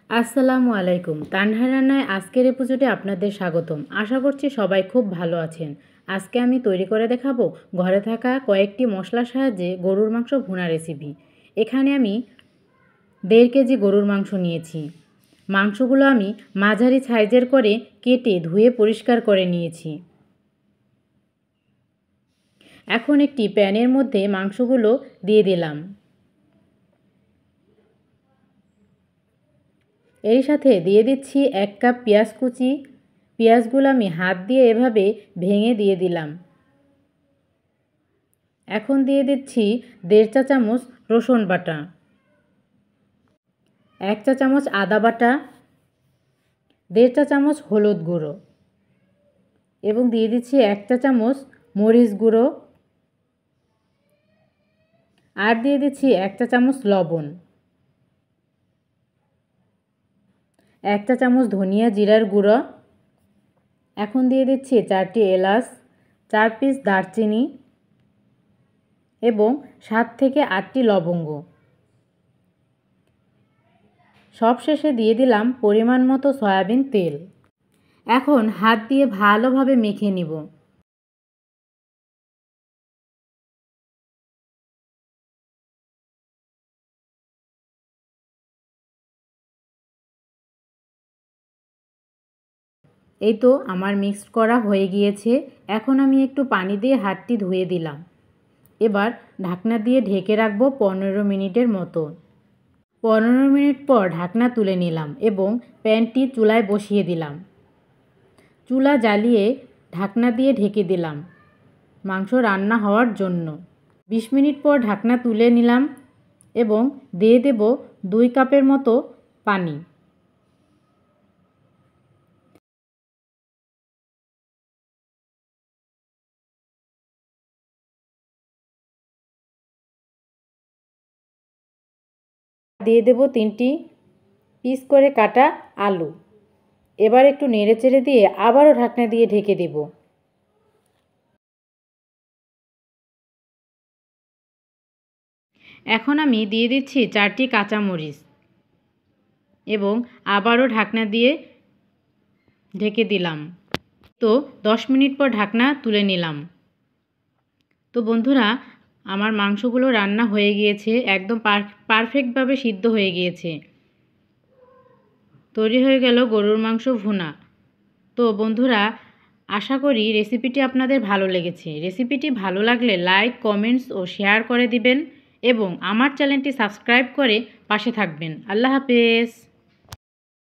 আসসালামু আলাইকুম। তানহা রান্নায় আজকের এপিসোডে আপনাদের স্বাগতম। আশা করছি সবাই খুব ভালো আছেন। আজকে আমি তৈরি করে দেখাবো ঘরে থাকা কয়েকটি মশলার সাহায্যে গরুর মাংস ভুনা রেসিপি। এখানে আমি 1.5 কেজি গরুর মাংস নিয়েছি। মাংসগুলো আমি মাঝারি সাইজের করে কেটে ধুয়ে পরিষ্কার করে নিয়েছি। এখন একটি প্যানের মধ্যে মাংসগুলো দিয়ে দিলাম। এর সাথে দিয়ে দিচ্ছি 1 কাপ পেঁয়াজ কুচি। পেঁয়াজগুলো আমি হাত দিয়ে এভাবে ভেঙে দিয়ে দিলাম। এখন দিয়ে দিচ্ছি 1.5 চা চামচ রসুন বাটা, 1 চা চামচ আদা বাটা, 1.5 চা চামচ হলুদ গুঁড়ো এবং দিয়ে দিচ্ছি 1 চা চামচ মরিচ গুঁড়ো, আর দিয়ে দিচ্ছি 1 চা চামচ লবণ, 1 চা চামচ ধনিয়া জিরার গুঁড়ো। এখন দিয়ে দিচ্ছি 4টি এলাচ, 4 পিস দারচিনি এবং 7 থেকে 8টি লবঙ্গ। সবশেষে দিয়ে দিলাম পরিমাণ মতো সয়াবিন তেল। এখন হাত দিয়ে ভালোভাবে মেখে নিব। এই তো আমার মিক্সড করা হয়ে গিয়েছে। এখন আমি একটু পানি দিয়ে হাতটি ধুয়ে দিলাম। এবার ঢাকনা দিয়ে ঢেকে রাখবো 15 মিনিটের মতো। 15 মিনিট পর ঢাকনা তুলে নিলাম এবং প্যানটি চুলায় বসিয়ে দিলাম। চুলা জ্বালিয়ে ঢাকনা দিয়ে ঢেকে দিলাম মাংস রান্না হওয়ার জন্য। 20 মিনিট পর ঢাকনা তুলে নিলাম এবং দিয়ে দেব 2 কাপের মতো পানি। দিয়ে দেব 3টি পিস করে কাটা আলু। এবার একটু নেড়েচেড়ে দিয়ে আবারও ঢাকনা দিয়ে ঢেকে দেব। এখন আমি দিয়ে দিচ্ছি 4টি কাঁচামরিচ এবং আবারও ঢাকনা দিয়ে ঢেকে দিলাম। তো 10 মিনিট পর ঢাকনা তুলে নিলাম। তো বন্ধুরা, আমার মাংসগুলো রান্না হয়ে গিয়েছে, একদম পারফেক্টভাবে সিদ্ধ হয়ে গিয়েছে। তৈরি হয়ে গেল গরুর মাংস ভুনা। তো বন্ধুরা, আশা করি রেসিপিটি আপনাদের ভালো লেগেছে। রেসিপিটি ভালো লাগলে লাইক, কমেন্টস ও শেয়ার করে দিবেন এবং আমার চ্যানেলটি সাবস্ক্রাইব করে পাশে থাকবেন। আল্লাহ হাফেজ।